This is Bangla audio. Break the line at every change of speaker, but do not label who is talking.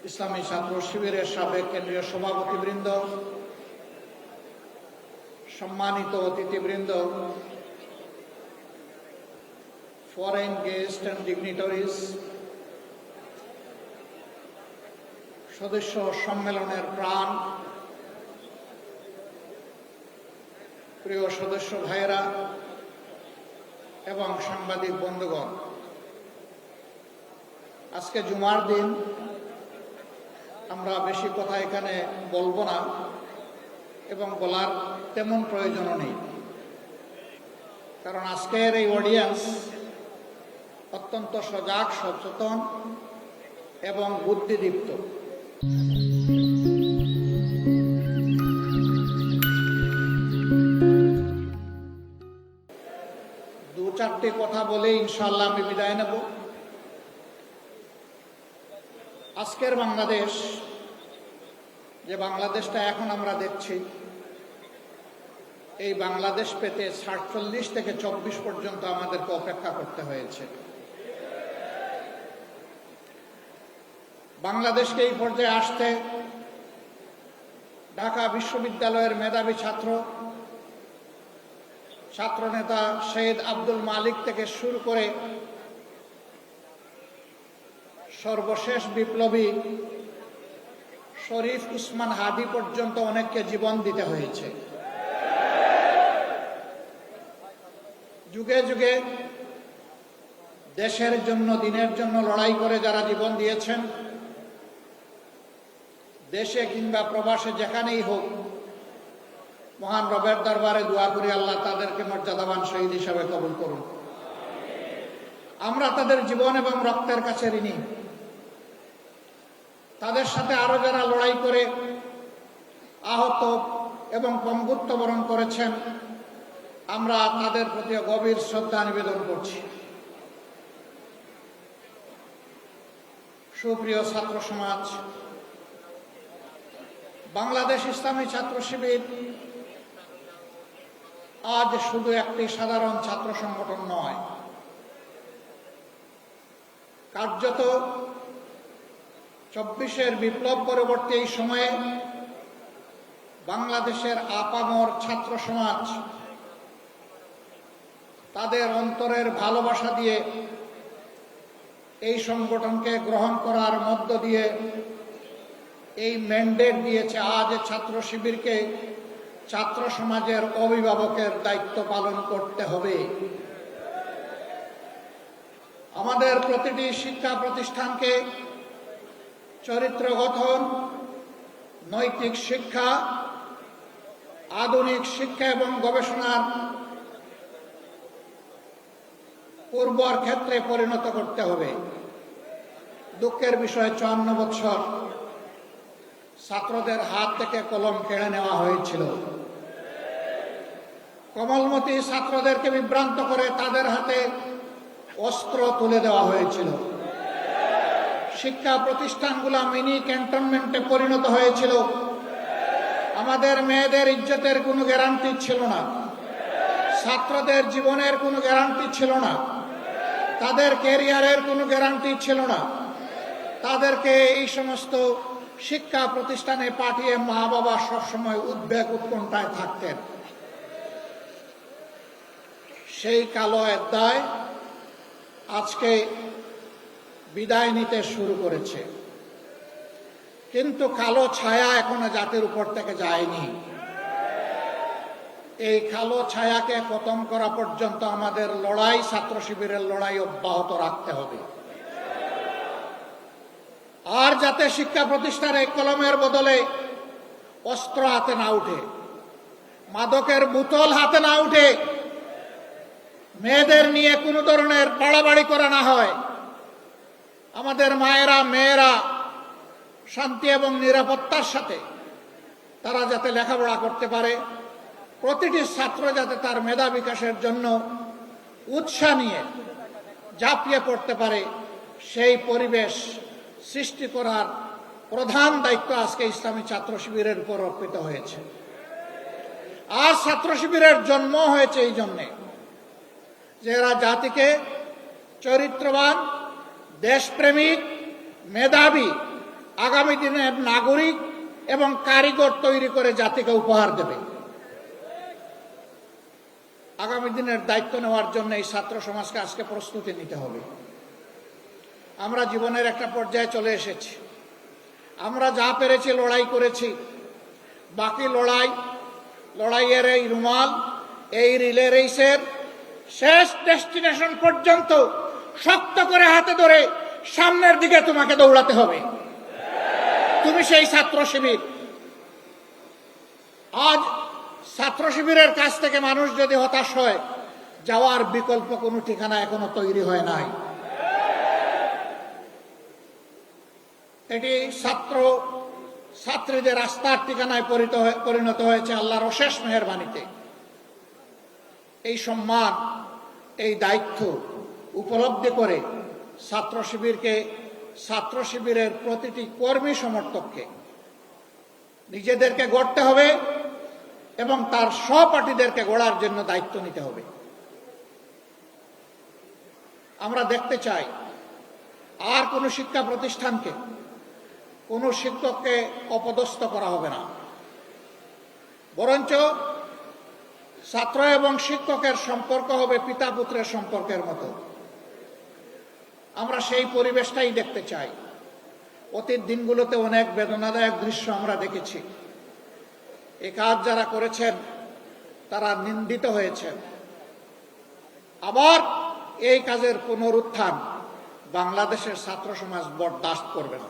ইসলামী ছাত্র শিবিরের সাবেক কেন্দ্রীয় সভাপতিবৃন্দ, সম্মানিত অতিথিবৃন্দ, ফরেন গেস্ট অ্যান্ড ডিগনিটারিজ, সদস্য সম্মেলনের প্রাণ, প্রিয় সদস্য ভাইয়েরা এবং সাংবাদিক বন্ধুগণ, আজকে জুমার দিন। আমরা বেশি কথা এখানে বলবো না এবং বলার তেমন প্রয়োজনও নেই, কারণ আজকের এই অডিয়েন্স অত্যন্ত সজাগ, সচেতন এবং বুদ্ধিদীপ্ত। দু চারটি কথা বলে ইনশাআল্লাহ আমি বিদায় নেব। আজকের বাংলাদেশ, যে বাংলাদেশটা এখন আমরা দেখছি, এই বাংলাদেশ পেতে ৪৭ থেকে ২৪ পর্যন্ত আমাদেরকে অপেক্ষা করতে হয়েছে। বাংলাদেশকে এই পর্যায়ে আসতে ঢাকা বিশ্ববিদ্যালয়ের মেধাবী ছাত্রনেতা শহীদ আব্দুল মালিক থেকে শুরু করে সর্বশেষ বিপ্লবী শরীফ উসমান হাদি পর্যন্ত অনেককে জীবন দিতে হয়েছে। যুগে যুগে দেশের জন্য, দিনের জন্য লড়াই করে যারা জীবন দিয়েছেন, দেশে কিংবা প্রবাসে যেখানেই হোক, মহান রবের দরবারে দোয়া করি আল্লাহ তাদেরকে মর্যাদাবান শহীদ হিসাবে কবুল করুন। আমরা তাদের জীবন এবং রক্তের কাছে ঋণী। তাদের সাথে আরো যারা লড়াই করে আহত এবং পঙ্গুত্ব বরণ করেছেন, আমরা তাদের প্রতি গভীর শ্রদ্ধা নিবেদন করছি। সুপ্রিয় ছাত্র সমাজ, বাংলাদেশ ইসলামী ছাত্র শিবির আজ শুধু একটি সাধারণ ছাত্র সংগঠন নয়, কার্যত ২৪-এর বিপ্লব পরবর্তী এই সময়ে বাংলাদেশের আপামর ছাত্র সমাজ তাদের অন্তরের ভালোবাসা দিয়ে এই সংগঠনকে গ্রহণ করার মধ্য দিয়ে এই ম্যান্ডেট দিয়েছে আজ ছাত্র শিবিরকে ছাত্র সমাজের অভিভাবকের দায়িত্ব পালন করতে হবে। আমাদের প্রতিটি শিক্ষা প্রতিষ্ঠানকে চরিত্র গঠন, নৈতিক শিক্ষা, আধুনিক শিক্ষা এবং গবেষণার পূর্বর ক্ষেত্রে পরিণত করতে হবে। দুঃখের বিষয়, ৫৪ বছর ছাত্রদের হাত থেকে কলম কেড়ে নেওয়া হয়েছিল। কোমলমতি ছাত্রদেরকে বিভ্রান্ত করে তাদের হাতে অস্ত্র তুলে দেওয়া হয়েছিল। শিক্ষা প্রতিষ্ঠানগুলো মিনি ক্যান্টনমেন্টে পরিণত হয়েছিল। আমাদের মেয়েদের ইজ্জতের কোনো গ্যারান্টি ছিল না, ছাত্রদের জীবনের কোনো গ্যারান্টি ছিল না, তাদের ক্যারিয়ারের কোনো গ্যারান্টি ছিল না। তাদেরকে এই সমস্ত শিক্ষা প্রতিষ্ঠানে পাঠিয়ে মা বাবা সবসময় উদ্বেগ উৎকণ্ঠায় থাকতেন। সেই কালো অধ্যায় আজকে বিদায় নিতে শুরু করেছে, কিন্তু কালো ছায়া এখনো জাতির উপর থেকে যায়নি। এই কালো ছায়াকে খতম করা পর্যন্ত আমাদের লড়াই, ছাত্র শিবিরের লড়াই অব্যাহত রাখতে হবে। আর যাতে শিক্ষা প্রতিষ্ঠানে কলমের বদলে অস্ত্র হাতে না উঠে, মাদকের বোতল হাতে না উঠে, মেয়েদের নিয়ে কোনো ধরনের বাড়াবাড়ি করা না হয়, আমাদের মায়েরা, মেয়েরা শান্তি এবং নিরাপত্তার সাথে তারা যাতে লেখাপড়া করতে পারে, প্রতিটি ছাত্র যাতে তার মেধা বিকাশের জন্য উৎসাহ নিয়ে ঝাঁপিয়ে পড়তে পারে, সেই পরিবেশ সৃষ্টি করার প্রধান দায়িত্ব আজকে ইসলামী ছাত্র শিবিরের উপর অর্পিত হয়েছে। আর ছাত্র শিবিরের জন্ম হয়েছে এই জন্যে যে এরা জাতিকে চরিত্রবান, দেশপ্রেমিক, মেধাবী আগামী দিনের নাগরিক এবং কারিগর তৈরি করে জাতিকে উপহার দেবে। আগামী দিনের দায়িত্ব নেওয়ার জন্য এই ছাত্র সমাজকে আজকে প্রস্তুতি নিতে হবে। আমরা জীবনের একটা পর্যায়ে চলে এসেছি। আমরা যা পেরেছি লড়াই করেছি, বাকি লড়াইয়ের এই রুমাল, এই রিলে রেসের শেষ ডেস্টিনেশন পর্যন্ত শক্ত করে হাতে ধরে সামনের দিকে তোমাকে দৌড়াতে হবে। তুমি সেই ছাত্র শিবির। আজ ছাত্র শিবিরের কাছ থেকে মানুষ যদি হতাশ হয়, যাওয়ার বিকল্প কোনো ঠিকানা এখনো তৈরি হয় নাই। এটি ছাত্রীদের আস্থার ঠিকানায় পরিণত হয়েছে আল্লাহর অশেষ মেহেরবানিতে। এই সম্মান, এই দায়িত্ব উপলব্ধি করে ছাত্র শিবিরের প্রতিটি কর্মী সমর্থককে নিজেদেরকে গড়তে হবে এবং তার সহপাঠীদেরকে গড়ার জন্য দায়িত্ব নিতে হবে। আমরা দেখতে চাই আর কোনো শিক্ষা প্রতিষ্ঠানকে, কোনো শিক্ষককে অপদস্থ করা হবে না, বরঞ্চ ছাত্র এবং শিক্ষকের সম্পর্ক হবে পিতা পুত্রের সম্পর্কের মতো। আমরা সেই পরিবেশটাই দেখতে চাই। অতীত দিনগুলোতে অনেক বেদনাদায়ক দৃশ্য আমরা দেখেছি। এই কাজ যারা করেছেন তারা নিন্দিত হয়েছেন। আবার এই কাজের পুনরুত্থান বাংলাদেশের ছাত্র সমাজ বরদাস্ত করবে না।